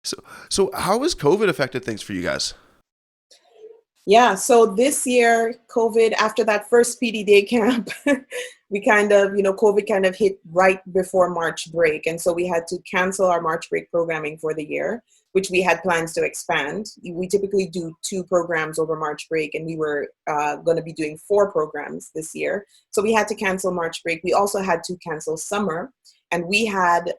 So, so how has COVID affected things for you guys? Yeah, so this year, COVID, after that first PD day camp, we kind of, COVID kind of hit right before March break. And so we had to cancel our March break programming for the year, which we had plans to expand. We typically do 2 programs over March break, and we were going to be doing 4 programs this year. So we had to cancel March break. We also had to cancel summer. And we had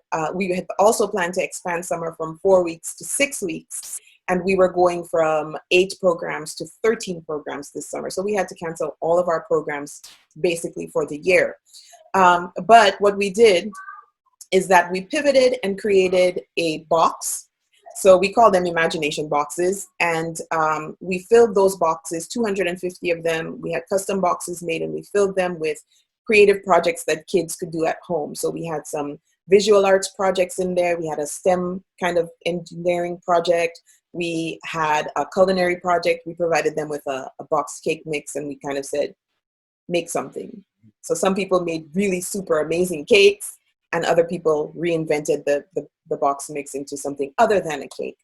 also planned to expand summer from 4 weeks to 6 weeks, and we were going from 8 programs to 13 programs this summer. So we had to cancel all of our programs basically for the year. But what we did is that we pivoted and created a box. So we call them imagination boxes. And we filled those boxes, 250 of them. We had custom boxes made, and we filled them with creative projects that kids could do at home. So we had some visual arts projects in there. We had a STEM kind of engineering project. We had a culinary project. We provided them with a box cake mix, and we kind of said, make something. So some people made really super amazing cakes, and other people reinvented the box mix into something other than a cake.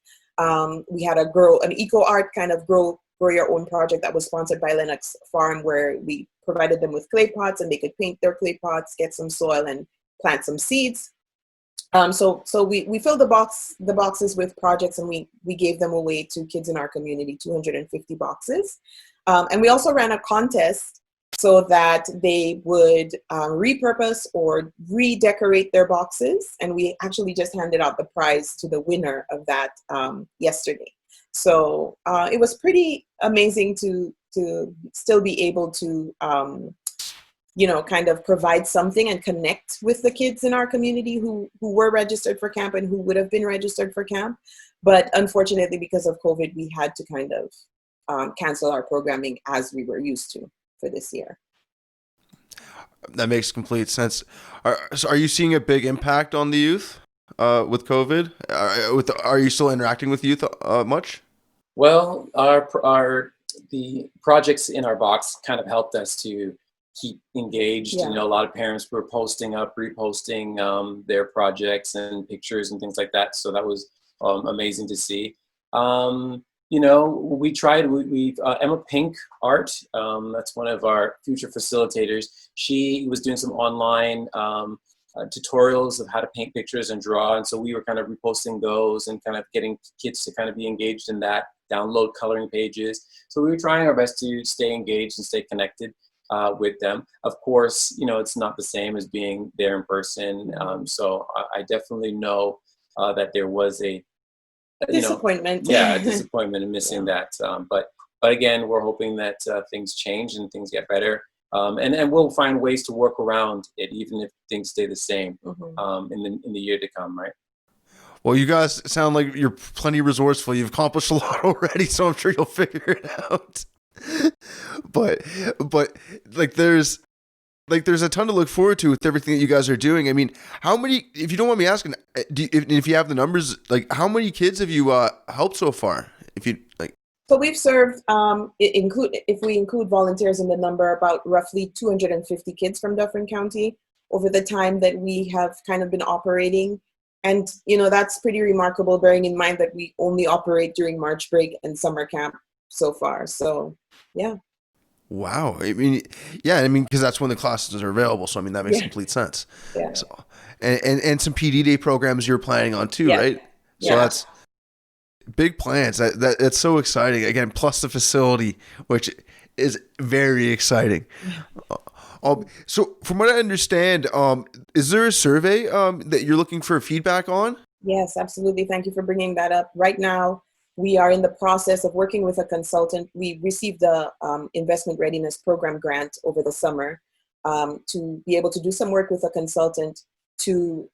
We had an eco art kind of grow your own project that was sponsored by Lennox Farm, where we provided them with clay pots, and they could paint their clay pots, get some soil, and plant some seeds. So we filled the boxes with projects, and we gave them away to kids in our community, 250 boxes. And we also ran a contest so that they would repurpose or redecorate their boxes. And we actually just handed out the prize to the winner of that yesterday. So it was pretty amazing to still be able to kind of provide something and connect with the kids in our community who were registered for camp and who would have been registered for camp. But unfortunately, because of COVID, we had to kind of cancel our programming as we were used to for this year. That makes complete sense. Are you seeing a big impact on the youth with COVID? Are you still interacting with youth much? Well, the projects in our box kind of helped us to keep engaged. Yeah. A lot of parents were reposting their projects and pictures and things like that. So that was amazing to see. We tried, Emma Pink Art, that's one of our future facilitators. She was doing some online tutorials of how to paint pictures and draw. And so we were kind of reposting those and kind of getting kids to kind of be engaged in that, download coloring pages. So we were trying our best to stay engaged and stay connected with them. Of course, it's not the same as being there in person. So I definitely know that there was a disappointment. A disappointment in missing that. But again, we're hoping that things change and things get better. And we'll find ways to work around it, even if things stay the same in the year to come, right? Well, you guys sound like you're plenty resourceful. You've accomplished a lot already, so I'm sure you'll figure it out. but there's a ton to look forward to with everything that you guys are doing. I mean, how many, if you don't want me asking, if you have the numbers, how many kids have you helped so far? So we've served, if we include volunteers in the number, about roughly 250 kids from Dufferin County over the time that we have kind of been operating. And, that's pretty remarkable, bearing in mind that we only operate during March break and summer camp so far. So, yeah. Wow. Because that's when the classes are available. So, that makes complete sense. Yeah. So, and some PD day programs you're planning on too, right? So that's big plans. That's so exciting. Again, plus the facility, which is very exciting. So from what I understand, is there a survey that you're looking for feedback on? Yes, absolutely. Thank you for bringing that up. Right now, we are in the process of working with a consultant. We received the Investment Readiness Program grant over the summer to be able to do some work with a consultant to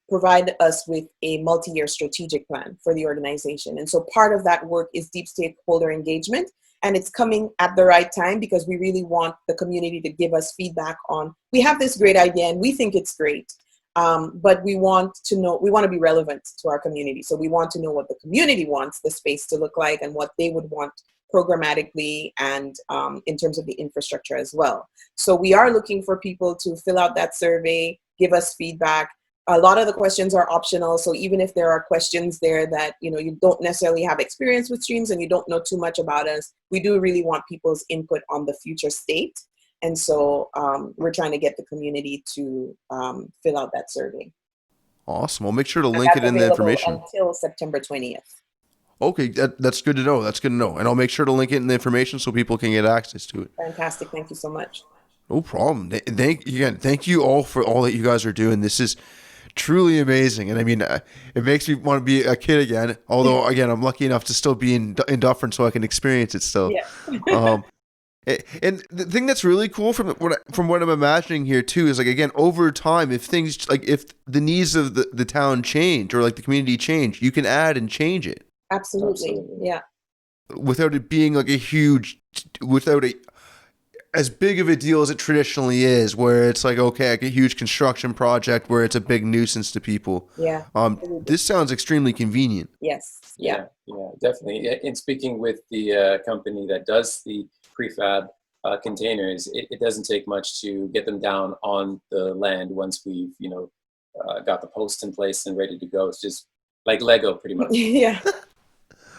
provide us with a multi-year strategic plan for the organization. And so part of that work is deep stakeholder engagement. And it's coming at the right time because we really want the community to give us feedback on, we have this great idea and we think it's great, but we want to be relevant to our community. So we want to know what the community wants the space to look like and what they would want programmatically and in terms of the infrastructure as well. So we are looking for people to fill out that survey, give us feedback, a lot of the questions are optional. So even if there are questions there that, you don't necessarily have experience with streams and you don't know too much about us, we do really want people's input on the future state. And so we're trying to get the community to fill out that survey. Awesome. I'll make sure to link it in the information. Until September 20th. Okay, that's good to know. That's good to know. And I'll make sure to link it in the information so people can get access to it. Fantastic. Thank you so much. No problem. Thank you all for all that you guys are doing. This is truly amazing. And I mean, it makes me want to be a kid again. Although, again, I'm lucky enough to still be in Dufferin so I can experience it still. Yeah. And the thing that's really cool from what I'm imagining here too is, like, again, over time, if things, like, if the needs of the town change or like the community change, you can add and change it. Absolutely. Yeah. Without it being like as big of a deal as it traditionally is, where it's like, okay, like a huge construction project where it's a big nuisance to people. Yeah. This sounds extremely convenient. Yes. Yeah. Yeah, definitely. In speaking with the company that does the prefab containers, it doesn't take much to get them down on the land once we've, got the posts in place and ready to go. It's just like Lego, pretty much. Yeah.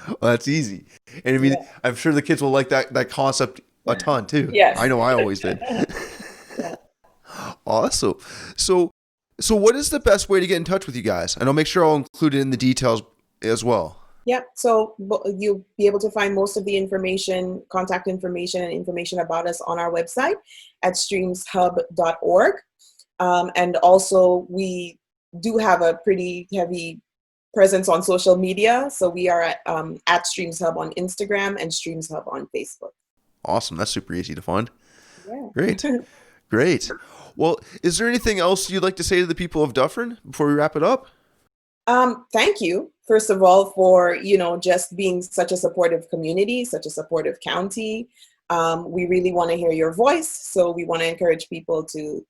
Well, that's easy. And I mean, I'm sure the kids will like that concept a ton too. Yes. I know I always did. Yeah. Awesome. So what is the best way to get in touch with you guys? And I'll make sure I'll include it in the details as well. Yeah, so you'll be able to find most of the information, contact information, and information about us on our website at streamshub.org. And also, we do have a pretty heavy presence on social media. So we are at StreamsHub on Instagram and StreamsHub on Facebook. Awesome. That's super easy to find. Yeah. Great. Great. Well, is there anything else you'd like to say to the people of Dufferin before we wrap it up? Thank you, first of all, for, just being such a supportive community, such a supportive county. We really want to hear your voice. So we want to encourage people to,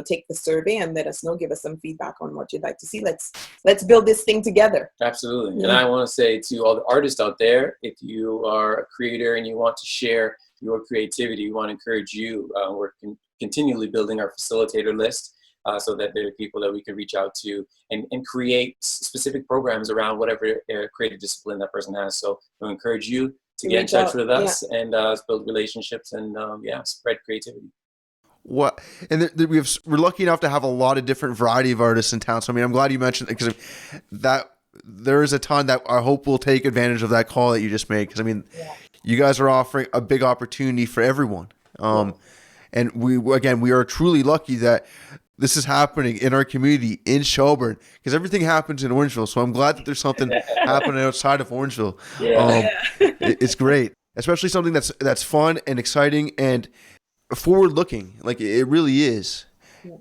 take the survey and let us know, give us some feedback on what you'd like to see. Let's build this thing together. Absolutely. And I want to say to all the artists out there, if you are a creator and you want to share your creativity, we want to encourage you. We're continually building our facilitator list. So that there are people that we can reach out to and create specific programs around whatever creative discipline that person has. So we encourage you to get in touch with us and build relationships and spread creativity. What? And we're lucky enough to have a lot of different variety of artists in town. So I mean, I'm glad you mentioned it, because that there is a ton that I hope will take advantage of that call that you just made. Because I mean, you guys are offering a big opportunity for everyone. And we are truly lucky that this is happening in our community in Shelburne, because everything happens in Orangeville. So I'm glad that there's something happening outside of Orangeville. It's great, especially something that's fun and exciting and forward looking. Like, it really is.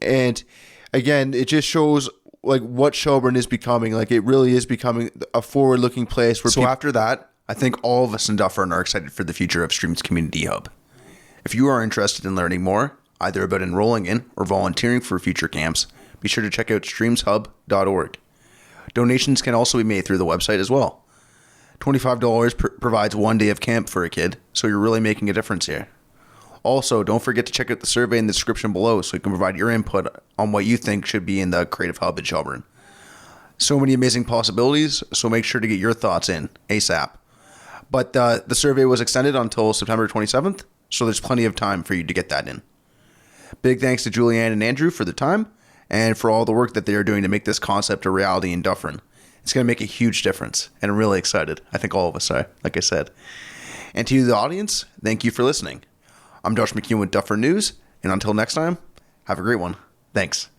And again, it just shows like what Shelburne is becoming. Like, it really is becoming a forward looking place. So after that, I think all of us in Dufferin are excited for the future of Streams Community Hub. If you are interested in learning more, either about enrolling in or volunteering for future camps, be sure to check out streamshub.org. Donations can also be made through the website as well. $25 provides 1 day of camp for a kid, so you're really making a difference here. Also, don't forget to check out the survey in the description below so you can provide your input on what you think should be in the Creative Hub at Shelburne. So many amazing possibilities, so make sure to get your thoughts in ASAP. But the survey was extended until September 27th, so there's plenty of time for you to get that in. Big thanks to Juli-Anne and Andrew for the time and for all the work that they are doing to make this concept a reality in Dufferin. It's going to make a huge difference, and I'm really excited. I think all of us are, like I said. And to you, the audience, thank you for listening. I'm Josh McKeown with Dufferin News, and until next time, have a great one. Thanks.